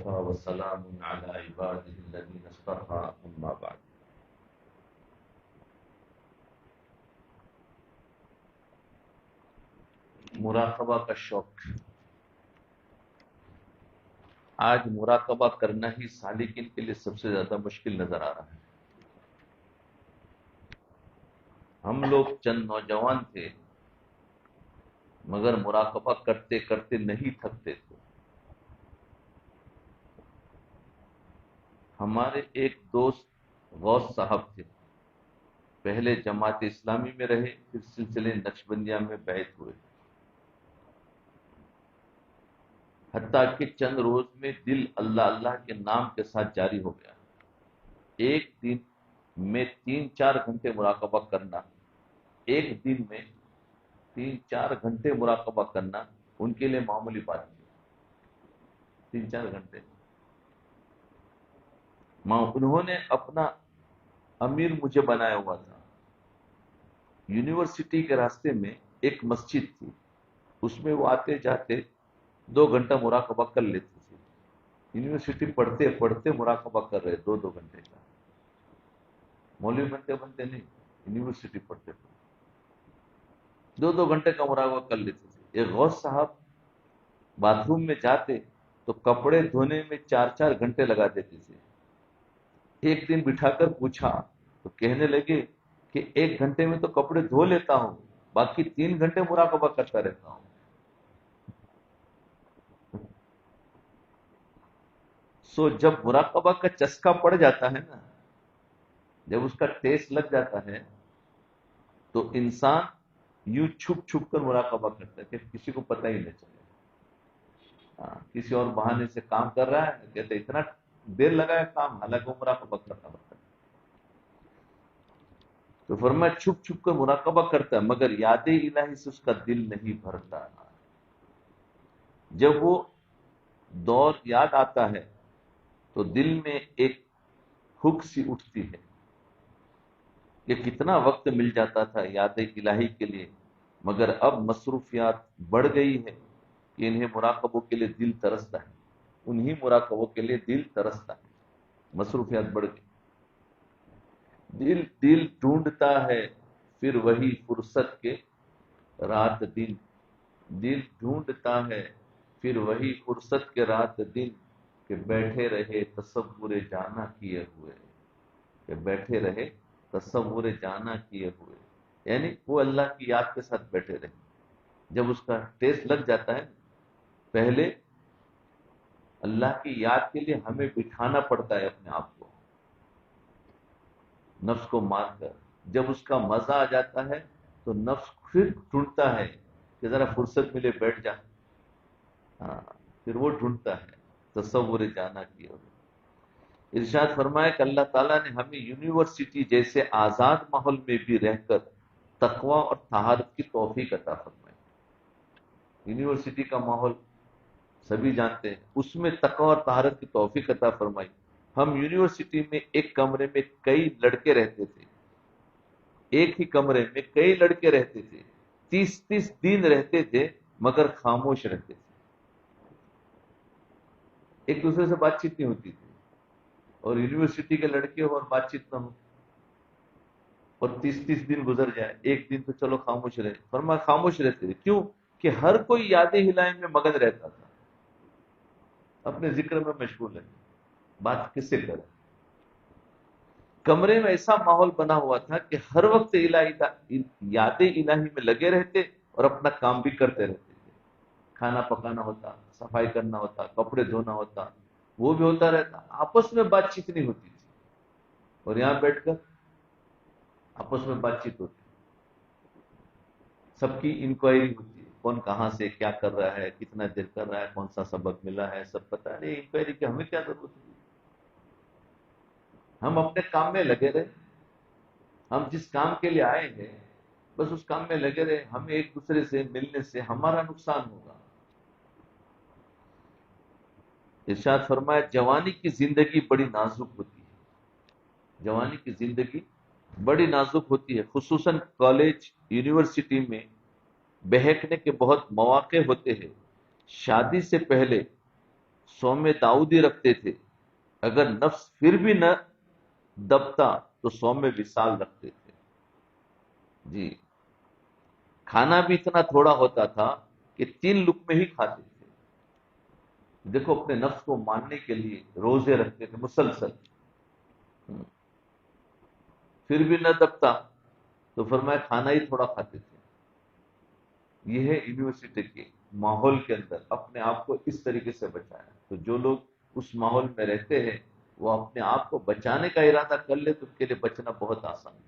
وكفى وسلام على عباده الذين اصطفى أما بعد. مراقبہ کا شوق. آج مراقبہ کرنا ہی سالکین کے لیے سب سے زیادہ مشکل نظر آ رہا ہے. ہم لوگ چند نوجوان تھے مگر مراقبہ کرتے کرتے نہیں تھکتے تھے. ہمارے ایک دوست غوث صاحب تھے، پہلے جماعت اسلامی میں رہے، پھر سلسلے نقشبندیہ میں بیعت ہوئے. حتیٰ کہ چند روز میں دل اللہ اللہ کے نام کے ساتھ جاری ہو گیا. ایک دن میں 3-4 گھنٹے مراقبہ کرنا، ایک دن میں 3-4 گھنٹے مراقبہ کرنا ان کے لیے معمولی بات نہیں. 3-4 گھنٹے. انہوں نے اپنا امیر مجھے بنایا ہوا تھا. یونیورسٹی کے راستے میں ایک مسجد تھی، اس میں وہ آتے جاتے 2 گھنٹہ مراقبہ کر لیتے تھے. یونیورسٹی پڑھتے پڑھتے مراقبہ کر رہے 2 گھنٹے کا. مولوی بنتے بنتے نہیں، یونیورسٹی پڑھتے پڑھتے 2 گھنٹے کا مراقبہ کر لیتے تھے. ایک غوث صاحب باتھ روم میں جاتے تو کپڑے دھونے میں 4-4 گھنٹے لگا دیتے تھے. ایک دن بٹھا کر پوچھا تو کہنے لگے کہ 1 گھنٹے میں تو کپڑے دھو لیتا ہوں، باقی 3 گھنٹے مراقبہ کرتا رہتا ہوں. جب مراقبہ کا چسکا پڑ جاتا ہے نا، جب اس کا ٹیسٹ لگ جاتا ہے تو انسان یوں چھپ چھپ کر مراقبہ کرتا ہے کہ کسی کو پتہ ہی نہیں چلے. کسی اور بہانے سے کام کر رہا ہے، کہتے اتنا دیر لگا ہے کام، حالانکہ وہ مراقبہ کرتا ہے. تو فرمایا چھپ چھپ کر مراقبہ کرتا ہے مگر یاد الہی سے اس کا دل نہیں بھرتا. جب وہ دور یاد آتا ہے تو دل میں ایک ہک سی اٹھتی ہے کہ کتنا وقت مل جاتا تھا یاد الہی کے لیے، مگر اب مصروفیات بڑھ گئی ہے کہ انہیں مراقبوں کے لیے دل ترستا ہے. انہی مراقبوں کے لیے دل ترستا ہے. مصروفیات بڑھ گئی. دل ڈھونڈتا ہے پھر وہی فرصت کے رات دن. دل ڈھونڈتا ہے پھر وہی فرصت کے رات دن، کہ بیٹھے رہے تصور جانا کیے ہوئے. کہ بیٹھے رہے تصور جانا کیے ہوئے، یعنی وہ اللہ کی یاد کے ساتھ بیٹھے رہے. جب اس کا ٹیسٹ لگ جاتا ہے، پہلے اللہ کی یاد کے لیے ہمیں بٹھانا پڑتا ہے اپنے آپ کو، نفس کو مار کر. جب اس کا مزہ آ جاتا ہے تو نفس پھر ڈھونڈتا ہے کہ ذرا فرصت ملے بیٹھ جا. پھر وہ ڈھونڈتا ہے تصور جانا کیے ہوئے. ارشاد فرمایا کہ اللہ تعالیٰ نے ہمیں یونیورسٹی جیسے آزاد ماحول میں بھی رہ کر تقوی اور طہارت کی توفیق عطا فرمائی. یونیورسٹی کا ماحول سبھی جانتے ہیں، اس میں تقوی اور طہارت کی توفیق عطا فرمائی. ہم یونیورسٹی میں ایک کمرے میں کئی لڑکے رہتے تھے، ایک ہی کمرے میں کئی لڑکے رہتے تھے. 30 دن رہتے تھے مگر خاموش رہتے تھے. ایک دوسرے سے بات چیت نہیں ہوتی تھی. اور یونیورسٹی کے لڑکے ہو اور بات چیت نہ ہو، اور 30 دن گزر جائے، ایک دن تو چلو خاموش رہے. فرمایا خاموش رہتے تھے. کیوں؟ کہ ہر کوئی یاد الہی میں مگن رہتا تھا، اپنے ذکر میں مشغول ہے. بات کس سے کرے؟ کمرے میں ایسا ماحول بنا ہوا تھا کہ ہر وقت یاد الہی میں لگے رہتے اور اپنا کام بھی کرتے رہتے تھے. کھانا پکانا ہوتا، صفائی کرنا ہوتا، کپڑے دھونا ہوتا، وہ بھی ہوتا رہتا. آپس میں بات چیت نہیں ہوتی تھی، اور یہاں بیٹھ کر آپس میں بات چیت ہوتی. سب کی انکوائری ہوتی ہے، کون کہاں سے کیا کر رہا ہے، کتنا دیر کر رہا ہے، کون سا سبق ملا ہے، سب پتا نہیں. انکوائری کی ہمیں کیا ضرورت ہے؟ ہم اپنے کام میں لگے رہے. ہم جس کام کے لیے آئے ہیں بس اس کام میں لگے رہے. ہمیں ایک دوسرے سے ملنے سے ہمارا نقصان ہوگا. ارشاد فرمایا جوانی کی زندگی بڑی نازک ہوتی ہے. جوانی کی زندگی بڑی نازک ہوتی ہے، خصوصاً کالج یونیورسٹی میں بہکنے کے بہت مواقع ہوتے ہیں. شادی سے پہلے صوم داؤدی رکھتے تھے، اگر نفس پھر بھی نہ دبتا تو صوم وصال رکھتے تھے۔ جی، کھانا بھی اتنا تھوڑا ہوتا تھا کہ 3 لقمے ہی کھاتے تھے۔ دیکھو اپنے نفس کو ماننے کے لیے روزے رکھتے تھے مسلسل، پھر بھی نہ دبتا تو فرمایا کھانا ہی تھوڑا کھاتے تھے۔ یہ ہے یونیورسٹی کے ماحول کے اندر اپنے آپ کو اس طریقے سے بچایا۔ تو جو لوگ اس ماحول میں رہتے ہیں وہ اپنے آپ کو بچانے کا ارادہ کر لے تو ان کے لیے بچنا بہت آسان ہے۔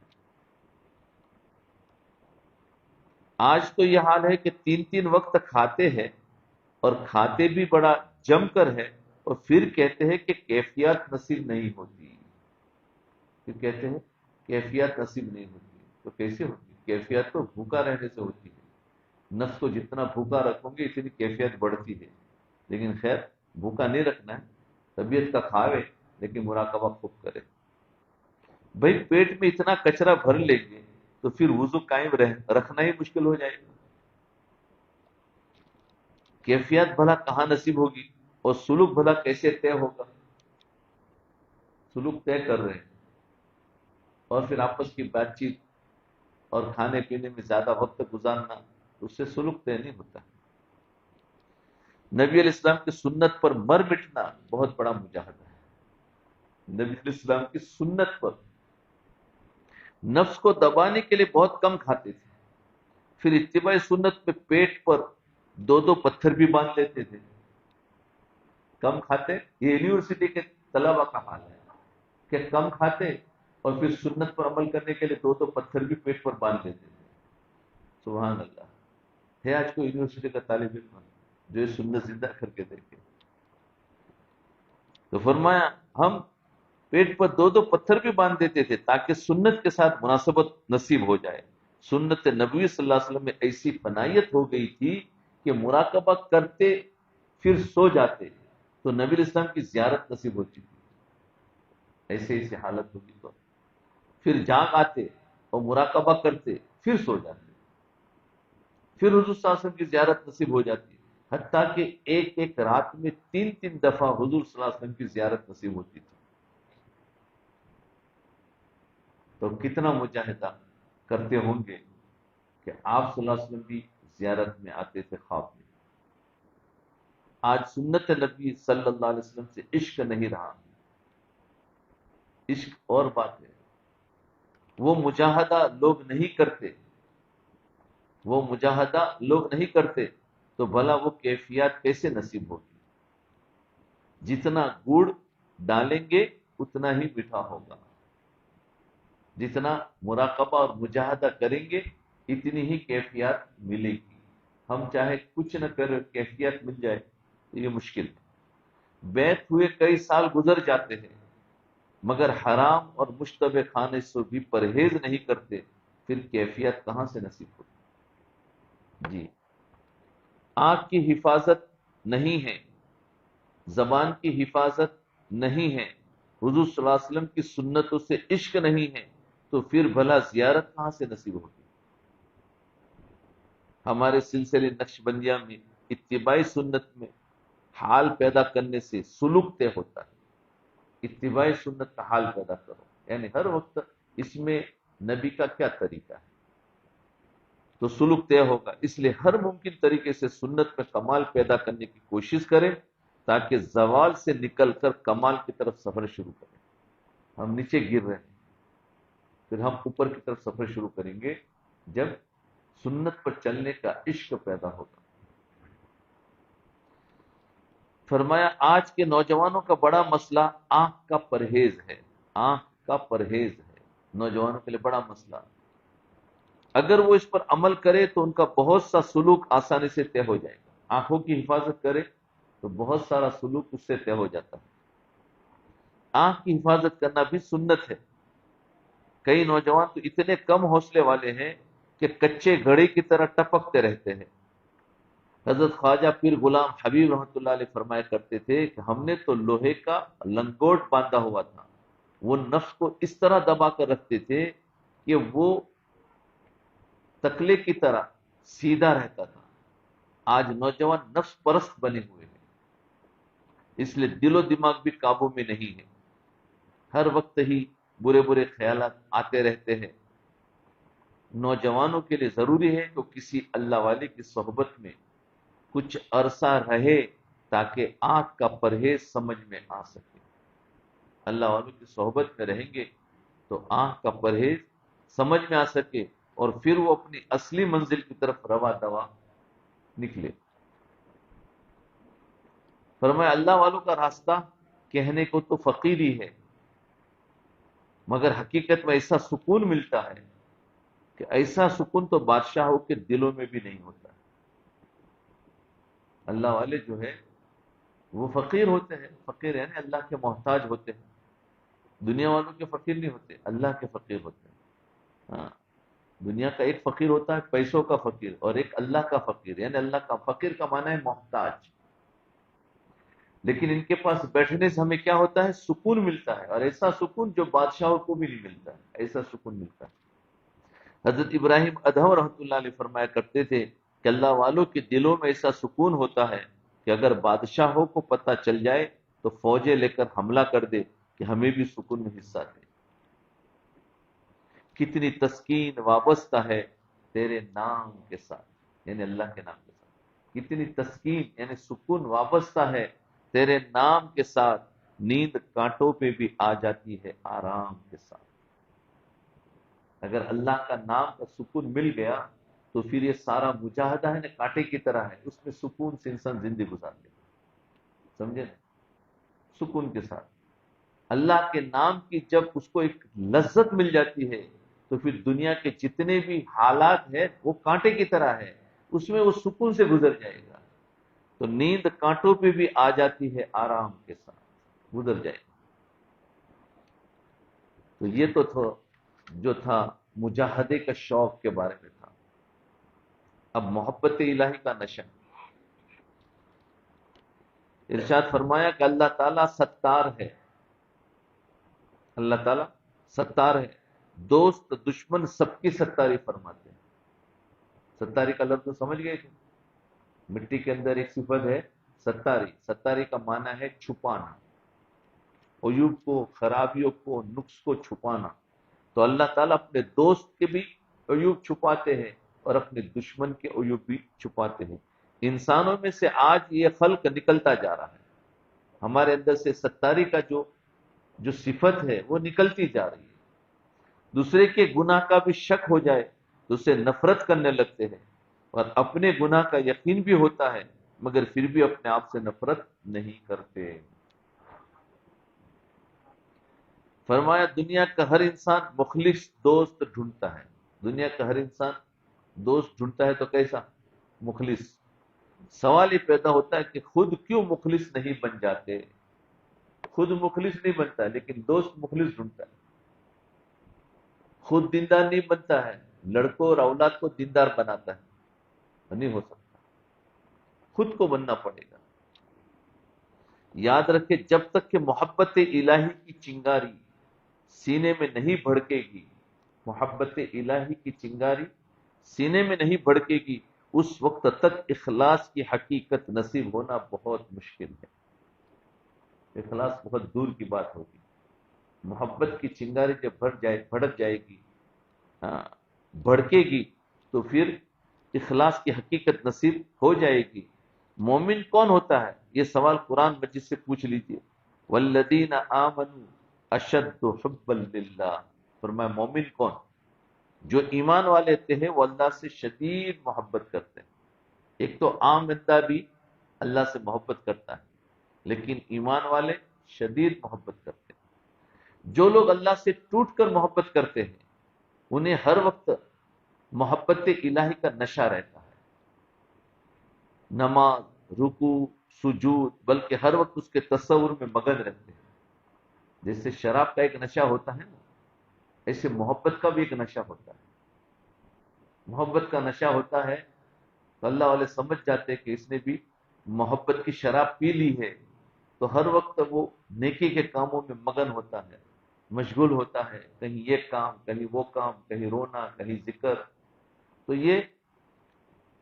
آج تو یہ حال ہے کہ 3 وقت کھاتے ہیں اور کھاتے بھی بڑا جم کر ہے، اور پھر کہتے ہیں کہ کیفیت نصیب نہیں ہوتی۔ پھر کہتے ہیں کیفیت نصیب نہیں ہوتی، تو کیسے ہوتی؟ کیفیت تو بھوکا رہنے سے ہوتی ہے۔ نفس کو جتنا بھوکا رکھو گے اتنی کیفیت بڑھتی ہے، لیکن خیر بھوکا نہیں رکھنا ہے، طبیعت کا کھاوے لیکن مراقبہ خوب کرے۔ بھائی پیٹ میں اتنا کچرا بھر لیں گے تو پھر وضو قائم رکھنا ہی مشکل ہو جائے گا۔ کیفیت بھلا کہاں نصیب ہوگی، اور سلوک بھلا کیسے طے ہوگا؟ سلوک طے کر رہے ہیں اور پھر آپس کی بات چیت اور کھانے پینے میں زیادہ وقت گزارنا، اس سے سلوک طے نہیں ہوتا۔ نبی علیہ السلام کی سنت پر مر مٹنا بہت بڑا مجاہدہ ہے۔ نبی علیہ السلام کی سنت پر نفس کو دبانے کے لیے بہت کم کھاتے تھے، پھر اتباع سنت پہ پیٹ پر 2 پتھر بھی باندھ لیتے تھے۔ کم کھاتے، یہ یونیورسٹی کے طلبہ کا حال ہے کہ کم کھاتے اور پھر سنت پر عمل کرنے کے لیے 2 پتھر بھی پیٹ پر باندھ لیتے تھے۔ سبحان اللہ، ہے آج کو یونیورسٹی کا طالب علم جو یہ سنت زندہ کر کے دیکھے۔ تو فرمایا ہم پیٹ پر 2 پتھر بھی باندھ دیتے تھے تاکہ سنت کے ساتھ مناسبت نصیب ہو جائے۔ سنت نبوی صلی اللہ علیہ وسلم میں ایسی فنائیت ہو گئی تھی کہ مراقبہ کرتے پھر سو جاتے تو نبی علیہ السلام کی زیارت نصیب ہوتی تھی۔ ایسی حالت ہوگی تو پھر جاگ آتے اور مراقبہ کرتے پھر سو جاتے، پھر حضور صلی اللہ علیہ وسلم کی زیارت نصیب ہو جاتی، حتیٰ کہ ایک رات میں 3 دفعہ حضور صلی اللہ علیہ وسلم کی زیارت نصیب ہوتی تھی۔ تو کتنا مجاہدہ کرتے ہوں گے کہ آپ صلی اللہ علیہ وسلم بھی زیارت میں آتے تھے خواب میں۔ آج سنت نبی صلی اللہ علیہ وسلم سے عشق نہیں رہا۔ عشق اور بات ہے، وہ مجاہدہ لوگ نہیں کرتے، وہ مجاہدہ لوگ نہیں کرتے تو بھلا وہ کیفیت کیسے نصیب ہوگی؟ جتنا گڑ ڈالیں گے اتنا ہی میٹھا ہوگا، جتنا مراقبہ اور مجاہدہ کریں گے اتنی ہی کیفیت ملے گی۔ ہم چاہے کچھ نہ کریں کیفیت مل جائے تو یہ مشکل ہے۔ بیت ہوئے کئی سال گزر جاتے ہیں مگر حرام اور مشتبہ کھانے سے بھی پرہیز نہیں کرتے، پھر کیفیت کہاں سے نصیب ہوتی؟ جی، آنکھ کی حفاظت نہیں ہے، زبان کی حفاظت نہیں ہے، حضور صلی اللہ علیہ وسلم کی سنتوں سے عشق نہیں ہے، تو پھر بھلا زیارت کہاں سے نصیب ہوگی؟ ہمارے سلسلے نقش بندیہ میں اتباع سنت میں حال پیدا کرنے سے سلوک طے ہوتا ہے۔ اتباع سنت کا حال پیدا کرو، یعنی ہر وقت اس میں نبی کا کیا طریقہ ہے تو سلوک طے ہوگا۔ اس لیے ہر ممکن طریقے سے سنت میں کمال پیدا کرنے کی کوشش کریں تاکہ زوال سے نکل کر کمال کی طرف سفر شروع کریں۔ ہم نیچے گر رہے ہیں، پھر ہم اوپر کی طرف سفر شروع کریں گے جب سنت پر چلنے کا عشق پیدا ہوگا۔ فرمایا آج کے نوجوانوں کا بڑا مسئلہ آنکھ کا پرہیز ہے، آنکھ کا پرہیز ہے نوجوانوں کے لیے بڑا مسئلہ۔ اگر وہ اس پر عمل کرے تو ان کا بہت سا سلوک آسانی سے طے ہو جائے گا۔ آنکھوں کی حفاظت کرے تو بہت سارا سلوک اس سے طے ہو جاتا ہے۔ آنکھ کی حفاظت کرنا بھی سنت ہے۔ کئی نوجوان تو اتنے کم حوصلے والے ہیں کہ کچے گھڑے کی طرح ٹپکتے رہتے ہیں۔ حضرت خواجہ پیر غلام حبیب رحمۃ اللہ علیہ فرمایا کرتے تھے کہ ہم نے تو لوہے کا لنگوٹ باندھا ہوا تھا، وہ نفس کو اس طرح دبا کر رکھتے تھے کہ وہ تکلے کی طرح سیدھا رہتا تھا۔ آج نوجوان نفس پرست بنے ہوئے ہیں، اس لیے دل و دماغ بھی قابو میں نہیں ہے، ہر وقت ہی برے برے خیالات آتے رہتے ہیں۔ نوجوانوں کے لیے ضروری ہے کہ کسی اللہ والے کی صحبت میں کچھ عرصہ رہے تاکہ آنکھ کا پرہیز سمجھ میں آ سکے۔ اللہ والوں کی صحبت میں رہیں گے تو آنکھ کا پرہیز سمجھ میں آ سکے، اور پھر وہ اپنی اصلی منزل کی طرف رواں دواں نکلے۔ فرمایا اللہ والوں کا راستہ کہنے کو تو فقیری ہے، مگر حقیقت میں ایسا سکون ملتا ہے کہ ایسا سکون تو بادشاہوں کے دلوں میں بھی نہیں ہوتا۔ اللہ والے جو ہے وہ فقیر ہوتے ہیں، فقیر یعنی اللہ کے محتاج ہوتے ہیں، دنیا والوں کے فقیر نہیں ہوتے، اللہ کے فقیر ہوتے ہیں۔ ہاں، دنیا کا ایک فقیر ہوتا ہے پیسوں کا فقیر، اور ایک اللہ کا فقیر، یعنی اللہ کا فقیر کا معنی ہے محتاج۔ لیکن ان کے پاس بیٹھنے سے ہمیں کیا ہوتا ہے؟ سکون ملتا ہے، اور ایسا سکون جو بادشاہوں کو بھی نہیں ملتا ہے، ایسا سکون ملتا ہے۔ حضرت ابراہیم ادھم رحمۃ اللہ علیہ فرمایا کرتے تھے کہ اللہ والوں کے دلوں میں ایسا سکون ہوتا ہے کہ اگر بادشاہوں کو پتہ چل جائے تو فوجیں لے کر حملہ کر دے کہ ہمیں بھی سکون میں حصہ دے۔ کتنی تسکین وابستہ ہے تیرے نام کے ساتھ، یعنی اللہ کے نام کے ساتھ، کتنی تسکین یعنی سکون وابستہ ہے تیرے نام کے ساتھ، نیند کانٹوں پہ بھی آ جاتی ہے آرام کے ساتھ۔ اگر اللہ کا نام کا سکون مل گیا تو پھر یہ سارا مجاہدہ ہے نا کانٹے کی طرح ہے، اس میں سکون سے انسان زندگی گزار لے، سمجھے نا؟ سکون کے ساتھ اللہ کے نام کی جب اس کو ایک لذت مل جاتی ہے تو پھر دنیا کے جتنے بھی حالات ہیں وہ کانٹے کی طرح ہے، اس میں وہ سکون سے گزر جائے گا۔ تو نیند کانٹوں پہ بھی آ جاتی ہے آرام کے ساتھ، گزر جائے گا۔ تو یہ تو تھا جو تھا مجاہدے کا شوق کے بارے میں تھا۔ اب محبت الہی کا نشہ، ارشاد فرمایا کہ اللہ تعالیٰ ستار ہے، اللہ تعالیٰ ستار ہے، دوست دشمن سب کی ستاری فرماتے ہیں۔ ستاری کا لفظ تو سمجھ گئے تھے؟ مٹی کے اندر ایک صفت ہے ستاری، ستاری کا معنی ہے چھپانا، عیوب کو، خرابیوں کو، نقص کو چھپانا۔ تو اللہ تعالیٰ اپنے دوست کے بھی عیوب چھپاتے ہیں اور اپنے دشمن کے عیوب بھی چھپاتے ہیں۔ انسانوں میں سے آج یہ خلق نکلتا جا رہا ہے، ہمارے اندر سے ستاری کا جو صفت ہے وہ نکلتی جا رہی ہے۔ دوسرے کے گناہ کا بھی شک ہو جائے تو اسے نفرت کرنے لگتے ہیں، اور اپنے گناہ کا یقین بھی ہوتا ہے مگر پھر بھی اپنے آپ سے نفرت نہیں کرتے۔ فرمایا دنیا کا ہر انسان مخلص دوست ڈھونڈتا ہے، دنیا کا ہر انسان دوست ڈھونڈتا ہے تو کیسا؟ مخلص۔ سوال یہ پیدا ہوتا ہے کہ خود کیوں مخلص نہیں بن جاتے؟ خود مخلص نہیں بنتا لیکن دوست مخلص ڈھونڈتا ہے، خود دیندار نہیں بنتا ہے، لڑکوں اور اولاد کو دیندار بناتا ہے، نہیں ہو سکتا، خود کو بننا پڑے گا۔ یاد رکھے جب تک کہ محبت الہی کی چنگاری سینے میں نہیں بھڑکے گی، محبت الہی کی چنگاری سینے میں نہیں بھڑکے گی، اس وقت تک اخلاص کی حقیقت نصیب ہونا بہت مشکل ہے، اخلاص بہت دور کی بات ہوگی۔ محبت کی چنگاری جب بھڑک جائے گی، بھڑکے گی، تو پھر اخلاص کی حقیقت نصیب ہو جائے گی۔ مومن کون ہوتا ہے؟ یہ سوال قرآن مجید سے پوچھ لیجئے۔ والذین آمنوا اشد حبا للہ، فرمایا مومن کون؟ جو ایمان والے ہیں وہ اللہ سے شدید محبت کرتے ہیں۔ ایک تو عام بندہ بھی اللہ سے محبت کرتا ہے، لیکن ایمان والے شدید محبت کرتے ہیں۔ جو لوگ اللہ سے ٹوٹ کر محبت کرتے ہیں انہیں ہر وقت محبت الہی کا نشہ رہتا ہے، نماز، رکوع، سجود، بلکہ ہر وقت اس کے تصور میں مگن رہتے ہیں۔ جیسے شراب کا ایک نشہ ہوتا ہے نا، ایسے محبت کا بھی ایک نشہ ہوتا ہے۔ محبت کا نشہ ہوتا ہے تو اللہ والے سمجھ جاتے کہ اس نے بھی محبت کی شراب پی لی ہے، تو ہر وقت وہ نیکی کے کاموں میں مگن ہوتا ہے، مشغول ہوتا ہے، کہیں یہ کام، کہیں وہ کام، کہیں رونا، کہیں ذکر۔ تو یہ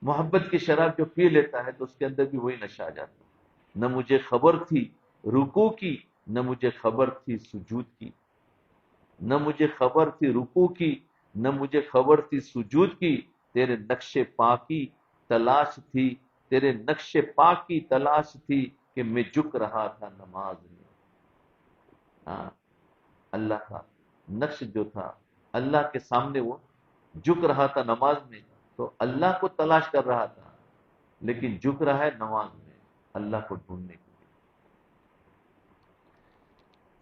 محبت کی شراب جو پی لیتا ہے تو اس کے اندر بھی وہی نشہ آ جاتا ہے۔ نہ مجھے خبر تھی رکوع کی، نہ مجھے خبر تھی سجود کی، نہ مجھے خبر تھی رکوع کی، نہ مجھے خبر تھی سجود کی، تیرے نقش پا کی تلاش تھی، تیرے نقش پا کی تلاش تھی کہ میں جھک رہا تھا نماز میں۔ ہاں، اللہ کا نقش جو تھا، اللہ کے سامنے وہ جھک رہا تھا نماز میں، تو اللہ کو تلاش کر رہا تھا، لیکن جھک رہا ہے نماز میں اللہ کو ڈھونڈنے کے لیے۔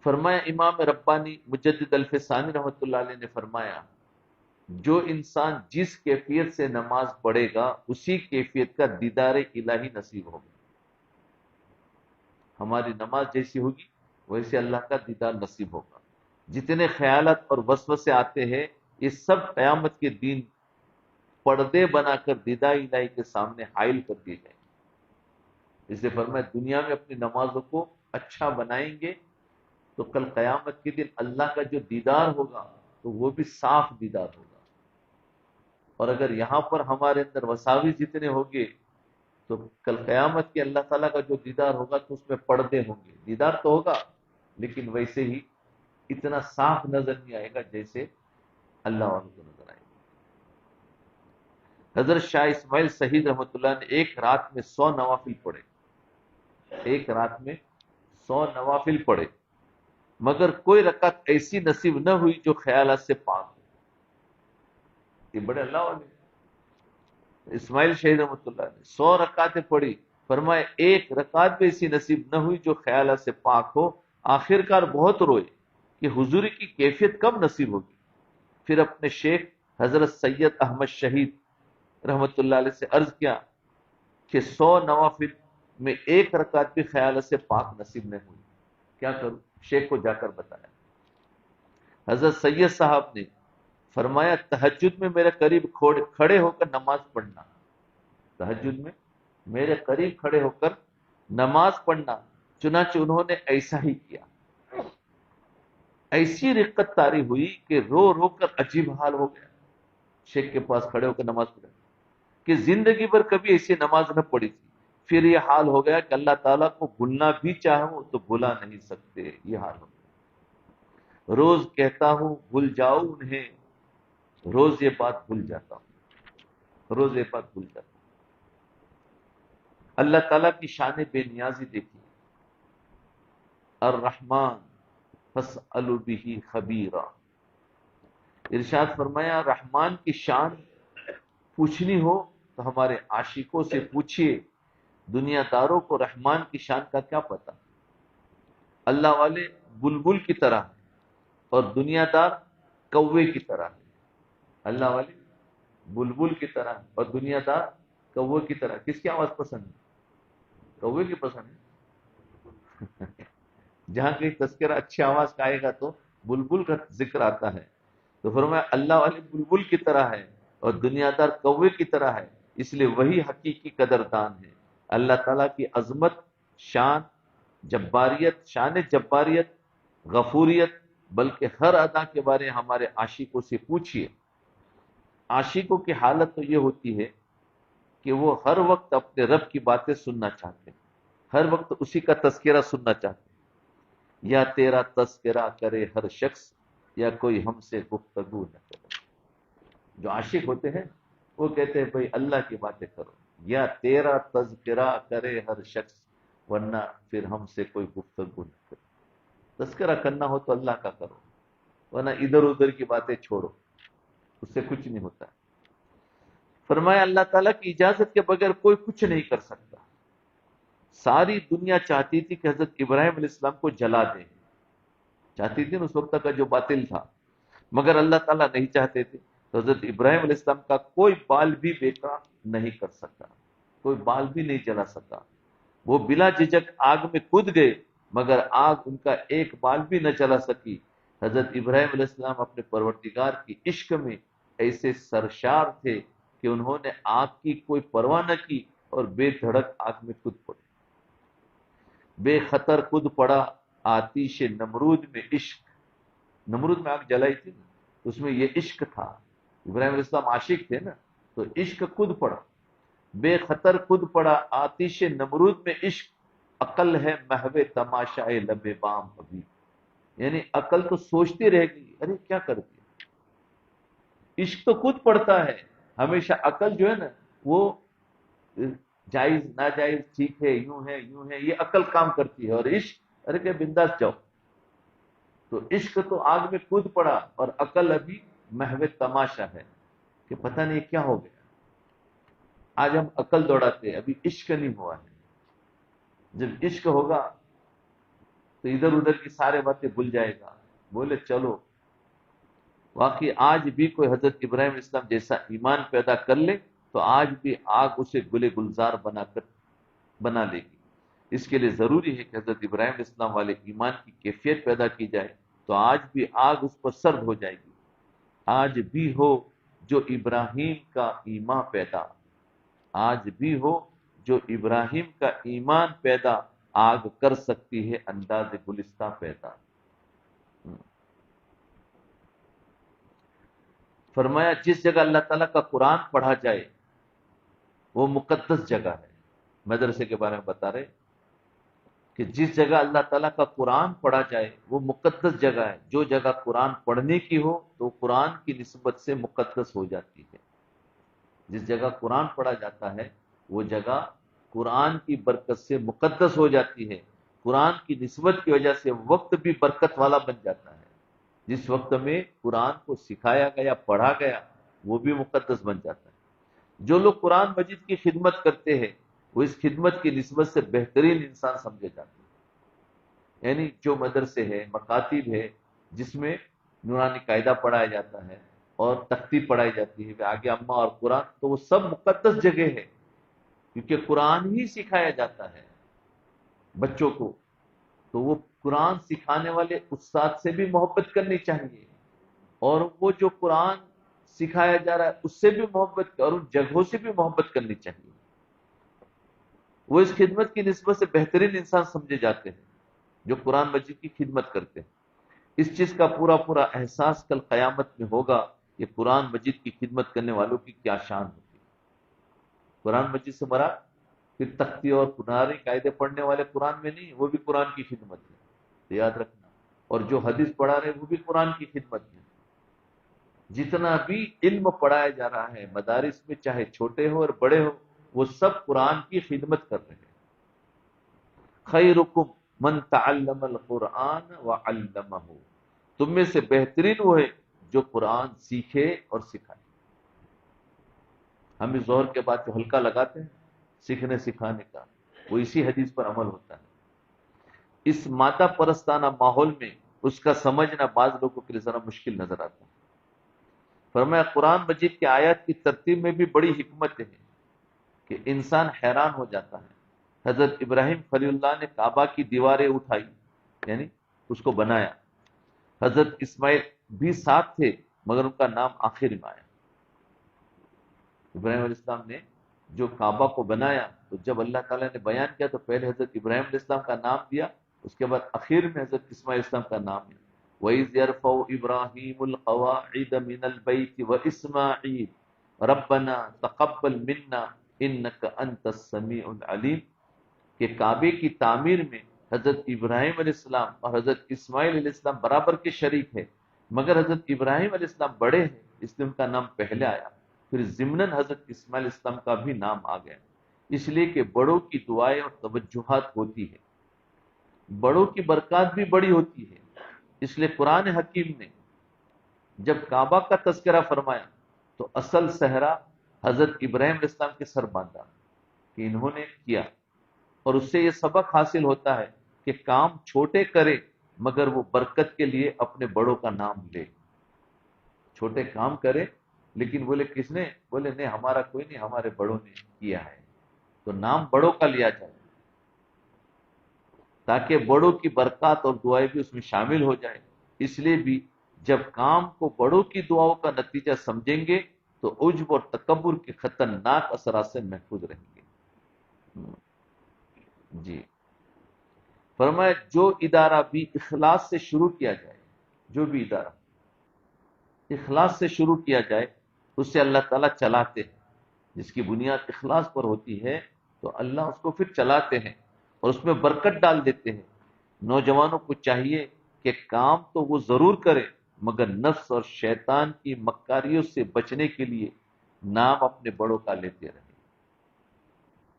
فرمایا امام ربانی مجدد الفسانی رحمۃ اللہ علیہ نے فرمایا، جو انسان جس کیفیت سے نماز پڑھے گا اسی کیفیت کا دیدار الہی نصیب ہوگا۔ ہماری نماز جیسی ہوگی ویسے اللہ کا دیدار نصیب ہوگا۔ جتنے خیالات اور وسوسے آتے ہیں یہ سب قیامت کے دن پردے بنا کر دیدار الہی کے سامنے حائل کر دیے جائیں گے۔ اس لیے فرمایا دنیا میں اپنی نمازوں کو اچھا بنائیں گے تو کل قیامت کے دن اللہ کا جو دیدار ہوگا تو وہ بھی صاف دیدار ہوگا۔ اور اگر یہاں پر ہمارے اندر وساوس جتنے ہوگے تو کل قیامت کے اللہ تعالیٰ کا جو دیدار ہوگا تو اس میں پردے ہوں گے، دیدار تو ہوگا لیکن ویسے ہی اتنا صاف نظر نہیں آئے گا جیسے اللہ والوں کو نظر آئے گا۔ حضرت شاہ اسماعیل سعید رحمۃ اللہ نے ایک رات میں 100 نوافل پڑھے، ایک رات میں 100 نوافل پڑھے، مگر کوئی رکعت ایسی نصیب نہ ہوئی جو خیالات سے پاک ہو۔ یہ بڑے اللہ والے اسماعیل شہید رحمۃ اللہ نے 100 رکعتیں پڑھی، فرمائے ایک رکعت بھی ایسی نصیب نہ ہوئی جو خیالات سے پاک ہو۔ آخر کار بہت روئے کہ حضوری کی کیفیت کب نصیب ہوگی۔ پھر اپنے شیخ حضرت سید احمد شہید رحمۃ اللہ علیہ سے عرض کیا کہ 100 نوافل میں ایک رکعت بھی خیالات سے پاک نصیب نہیں ہوئی، کیا کروں؟ شیخ کو جا کر بتایا۔ حضرت سید صاحب نے فرمایا تہجد میں میرے قریب کھڑے ہو کر نماز پڑھنا، تہجد میں میرے قریب کھڑے ہو کر نماز پڑھنا۔ چنانچہ انہوں نے ایسا ہی کیا۔ ایسی رقت طاری ہوئی کہ رو رو کر عجیب حال ہو گیا، شیخ کے پاس کھڑے ہو کر نماز پڑھنا کہ زندگی بھر کبھی ایسی نماز نہ پڑھی تھی۔ پھر یہ حال ہو گیا کہ اللہ تعالیٰ کو بھولنا بھی چاہوں تو بھلا نہیں سکتے، یہ حال ہو گیا۔ روز کہتا ہوں بھول جاؤ انہیں، روز یہ بات بھول جاتا ہوں، روز یہ بات بھول جاتا ہوں۔ اللہ تعالیٰ کی شان بے نیازی دیکھیے، الرحمن فاسألوا بہ خبیرا، ارشاد فرمایا رحمان کی شان پوچھنی ہو تو ہمارے عاشقوں سے پوچھئے، دنیا داروں کو رحمان کی شان کا کیا پتا۔ اللہ والے بلبل کی طرح ہیں اور دنیا دار کوے کی طرح ہیں۔ اللہ والے بلبل کی طرح اور دنیا دار کوے کی طرح۔ کس کی آواز پسند ہے؟ کوے کی پسند ہے؟ جہاں کہیں تذکرہ اچھی آواز کا آئے گا تو بلبل کا ذکر آتا ہے، تو فرمایا اللہ والے بلبل کی طرح ہے اور دنیا دار کوے کی طرح ہے، اس لیے وہی حقیقی قدردان ہے۔ اللہ تعالیٰ کی عظمت، شان، جباریت، شان جباریت، غفوریت، بلکہ ہر ادا کے بارے میں ہمارے عاشقوں سے پوچھئے۔ عاشقوں کی حالت تو یہ ہوتی ہے کہ وہ ہر وقت اپنے رب کی باتیں سننا چاہتے ہیں، ہر وقت اسی کا تذکرہ سننا چاہتے ہیں۔ یا تیرا تذکرہ کرے ہر شخص، یا کوئی ہم سے گفتگو نہ کرے۔ جو عاشق ہوتے ہیں وہ کہتے ہیں بھائی اللہ کی باتیں کرو، یا تیرا تذکرہ کرے ہر شخص، ورنہ پھر ہم سے کوئی گفتگو نہ کرے۔ تذکرہ کرنا ہو تو اللہ کا کرو، ورنہ ادھر ادھر کی باتیں چھوڑو، اس سے کچھ نہیں ہوتا۔ فرمایا اللہ تعالیٰ کی اجازت کے بغیر کوئی کچھ نہیں کر سکتا۔ ساری دنیا چاہتی تھی کہ حضرت ابراہیم علیہ السلام کو جلا دیں، چاہتی تھی اس وقت کا جو باطل تھا، مگر اللہ تعالیٰ نہیں چاہتے تھے، تو حضرت ابراہیم علیہ السلام کا کوئی بال بھی بیٹا نہیں کر سکا، کوئی بال بھی نہیں جلا سکا۔ وہ بلا جھجک آگ میں کود گئے، مگر آگ ان کا ایک بال بھی نہ جلا سکی۔ حضرت ابراہیم علیہ السلام اپنے پروردگار کی عشق میں ایسے سرشار تھے کہ انہوں نے آگ کی کوئی پرواہ نہ کی اور بے دھڑک آگ میں کود پڑے، بے خطر کود پڑا آتیش نمرود میں عشق۔ نمرود میں آگ جلائی تھی نا، اس میں یہ عشق تھا، ابراہیم علیہ السلام عاشق تھے نا، تو عشق کود پڑا، بے خطر کود پڑا آتیش نمرود میں عشق، عقل ہے محو تماشائے لب بام ابھی، یعنی عقل تو سوچتی رہ گئی ارے کیا کر دیا، عشق تو خود پڑتا ہے ہمیشہ، عقل جو ہے نا وہ جائز ناجائز ٹھیک ہے یوں ہے، یہ عقل کام کرتی ہے، اور عشق ارے کہ بنداس جاؤ، تو عشق تو آگ میں کود پڑا اور عقل ابھی محو تماشا ہے کہ پتہ نہیں کیا ہو گیا، آج ہم عقل دوڑاتے ابھی عشق نہیں ہوا ہے، جب عشق ہوگا تو ادھر ادھر کی سارے باتیں بھول جائے گا، بولے چلو واقعی آج بھی کوئی حضرت ابراہیم علیہ السلام جیسا ایمان پیدا کر لے تو آج بھی آگ اسے گلے گلزار بنا لے گی، اس کے لیے ضروری ہے کہ حضرت ابراہیم علیہ السلام والے ایمان کی کیفیت پیدا کی جائے تو آج بھی آگ اس پر سرد ہو جائے گی، آج بھی ہو جو ابراہیم کا ایمان پیدا، آج بھی ہو جو ابراہیم کا ایمان پیدا، آگ کر سکتی ہے انداز گلستہ پیدا۔ فرمایا جس جگہ اللہ تعالیٰ کا قرآن پڑھا جائے وہ مقدس جگہ ہے، مدرسے کے بارے میں بتا رہے کہ جس جگہ اللہ تعالیٰ کا قرآن پڑھا جائے وہ مقدس جگہ ہے، جو جگہ قرآن پڑھنے کی ہو تو قرآن کی نسبت سے مقدس ہو جاتی ہے، جس جگہ قرآن پڑھا جاتا ہے وہ جگہ قرآن کی برکت سے مقدس ہو جاتی ہے، قرآن کی نسبت کی وجہ سے وقت بھی برکت والا بن جاتا ہے، جس وقت میں قرآن کو سکھایا گیا پڑھا گیا وہ بھی مقدس بن جاتا ہے۔ جو لوگ قرآن مجید کی خدمت کرتے ہیں وہ اس خدمت کی نسبت سے بہترین انسان سمجھے جاتے ہیں، یعنی جو مدرسے ہے مکاتب ہے جس میں نورانی قاعدہ پڑھایا جاتا ہے اور تختی پڑھائی جاتی ہے آگے اماں اور قرآن، تو وہ سب مقدس جگہ ہے کیونکہ قرآن ہی سکھایا جاتا ہے بچوں کو، تو وہ قرآن سکھانے والے استاد سے بھی محبت کرنی چاہیے، اور وہ جو قرآن سکھایا جا رہا ہے اس سے بھی محبت اور ان جگہوں سے بھی محبت کرنی چاہیے، وہ اس خدمت کی نسبت سے بہترین انسان سمجھے جاتے ہیں جو قرآن مجید کی خدمت کرتے ہیں۔ اس چیز کا پورا پورا احساس کل قیامت میں ہوگا کہ قرآن مجید کی خدمت کرنے والوں کی کیا شان ہوتی ہے۔ قرآن مجید سے مراد پھر تختی اور کناری قاعدے پڑھنے والے قرآن میں نہیں، وہ بھی قرآن کی خدمت ہے، تو یاد رکھنا، اور جو حدیث پڑھا رہے وہ بھی قرآن کی خدمت ہے۔ جتنا بھی علم پڑھایا جا رہا ہے مدارس میں چاہے چھوٹے ہو اور بڑے ہو وہ سب قرآن کی خدمت کر رہے ہیں۔ خیرکم من تعلم القرآن وعلمہ، تم میں سے بہترین وہ ہے جو قرآن سیکھے اور سکھائے۔ ہم اس ظہر کے بعد جو حلقہ لگاتے ہیں سیکھنے سکھانے کا، وہ اسی حدیث پر عمل ہوتا ہے۔ اس مادہ پرستانہ ماحول میں اس کا سمجھنا بعض لوگوں کے لیے ذرا مشکل نظر آتا ہے۔ فرمایا قرآن مجید کی آیات کی ترتیب میں بھی بڑی حکمت ہے کہ انسان حیران ہو جاتا ہے۔ حضرت ابراہیم خلیل اللہ نے کعبہ کی دیواریں اٹھائی، یعنی اس کو بنایا، حضرت اسماعیل بھی ساتھ تھے مگر ان کا نام آخر میں آیا۔ ابراہیم علیہ السلام نے جو کعبہ کو بنایا تو جب اللہ تعالیٰ نے بیان کیا تو پہلے حضرت ابراہیم علیہ السلام کا نام دیا، اس کے بعد اخیر میں حضرت اسماعیل علیہ السلام کا نام ہے۔ وَإِذْ يَرْفَعُ إِبْرَاهِيمُ الْقَوَاعِدَ مِنَ الْبَيْتِ وَإِسْمَاعِيلُ رَبَّنَا تَقَبَّلْ مِنَّا إِنَّكَ أَنْتَ السَّمِيعُ الْعَلِيمُ، کہ کعبے کی تعمیر میں حضرت ابراہیم علیہ السلام اور حضرت اسماعیل علیہ السلام برابر کے شریک ہیں، مگر حضرت ابراہیم علیہ السلام بڑے ہیں اس لیے ان کا نام پہلے آیا، پھر ضمناً حضرت اسماعیل علیہ السلام کا بھی نام آ گیا، اس لیے کہ بڑوں کی دعائیں اور توجہات ہوتی ہے، بڑوں کی برکات بھی بڑی ہوتی ہے، اس لیے قرآن حکیم نے جب کعبہ کا تذکرہ فرمایا تو اصل صحرا حضرت ابراہیم علیہ السلام کے سر باندھا کہ انہوں نے کیا، اور اس سے یہ سبق حاصل ہوتا ہے کہ کام چھوٹے کرے مگر وہ برکت کے لیے اپنے بڑوں کا نام لے، چھوٹے کام کرے لیکن بولے کس نے، بولے نہیں ہمارا کوئی نہیں، ہمارے بڑوں نے کیا ہے، تو نام بڑوں کا لیا جائے تاکہ بڑوں کی برکات اور دعائیں بھی اس میں شامل ہو جائے۔ اس لیے بھی جب کام کو بڑوں کی دعاؤں کا نتیجہ سمجھیں گے تو عجب اور تکبر کے خطرناک اثرات سے محفوظ رہیں گے۔ جی فرمایا جو ادارہ بھی اخلاص سے شروع کیا جائے، جو بھی ادارہ اخلاص سے شروع کیا جائے اس سے اللہ تعالیٰ چلاتے ہیں، جس کی بنیاد اخلاص پر ہوتی ہے تو اللہ اس کو پھر چلاتے ہیں۔ اور اس میں برکت ڈال دیتے ہیں۔ نوجوانوں کو چاہیے کہ کام تو وہ ضرور کرے، مگر نفس اور شیطان کی مکاریوں سے بچنے کے لیے نام اپنے بڑوں کا لیتے رہیں۔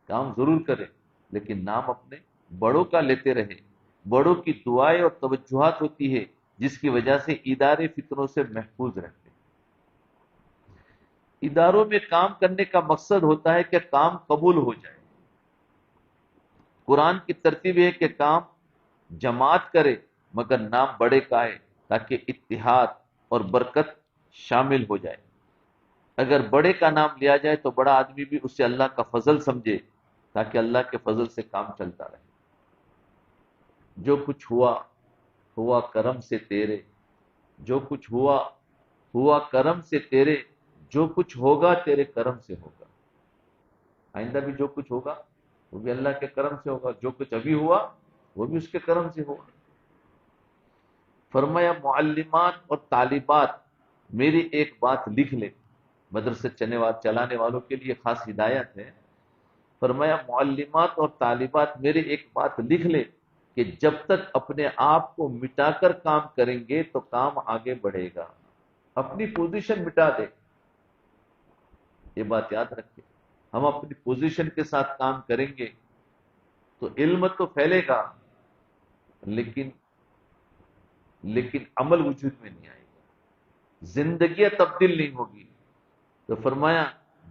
کام ضرور کرے لیکن نام اپنے بڑوں کا لیتے رہیں۔ بڑوں کی دعائیں اور توجہات ہوتی ہے جس کی وجہ سے ادارے فتنوں سے محفوظ رہتے ہیں۔ اداروں میں کام کرنے کا مقصد ہوتا ہے کہ کام قبول ہو جائے۔ قرآن کی ترتیب ہے کہ کام جماعت کرے مگر نام بڑے کا ہے تاکہ اتحاد اور برکت شامل ہو جائے۔ اگر بڑے کا نام لیا جائے تو بڑا آدمی بھی اسے اللہ کا فضل سمجھے تاکہ اللہ کے فضل سے کام چلتا رہے۔ جو کچھ ہوا ہوا کرم سے تیرے، جو کچھ ہوا ہوا کرم سے تیرے، جو کچھ ہوگا تیرے کرم سے ہوگا۔ آئندہ بھی جو کچھ ہوگا وہ بھی اللہ کے کرم سے ہوگا، جو کچھ ابھی ہوا وہ بھی اس کے کرم سے ہوگا۔ فرمایا معلمات اور طالبات میری ایک بات لکھ لے، مدرسے چلانے والوں کے لیے خاص ہدایت ہے۔ فرمایا معلمات اور طالبات میری ایک بات لکھ لے کہ جب تک اپنے آپ کو مٹا کر کام کریں گے تو کام آگے بڑھے گا۔ اپنی پوزیشن مٹا دے، یہ بات یاد رکھیں۔ ہم اپنی پوزیشن کے ساتھ کام کریں گے تو علم تو پھیلے گا لیکن عمل وجود میں نہیں آئے گا، زندگیاں تبدیل نہیں ہوگی۔ تو فرمایا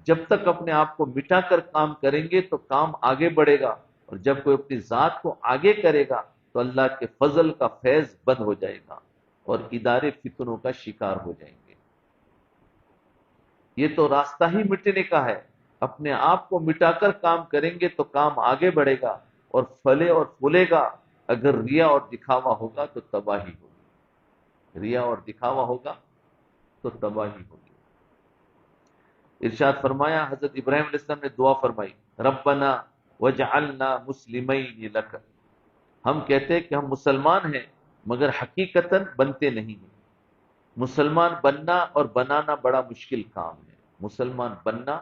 جب تک اپنے آپ کو مٹا کر کام کریں گے تو کام آگے بڑھے گا، اور جب کوئی اپنی ذات کو آگے کرے گا تو اللہ کے فضل کا فیض بند ہو جائے گا اور ادارے فتنوں کا شکار ہو جائیں گے۔ یہ تو راستہ ہی مٹنے کا ہے۔ اپنے آپ کو مٹا کر کام کریں گے تو کام آگے بڑھے گا اور پھلے اور پھولے گا۔ اگر ریا اور دکھاوا ہوگا تو تباہی ہوگی، ریا اور دکھاوا ہوگا تو تباہی ہوگی۔ ارشاد فرمایا حضرت ابراہیم علیہ السلام نے دعا فرمائی، ربنا وجعلنا مسلمین لک۔ ہم کہتے ہیں کہ ہم مسلمان ہیں مگر حقیقتاً بنتے نہیں ہیں۔ مسلمان بننا اور بنانا بڑا مشکل کام ہے۔ مسلمان بننا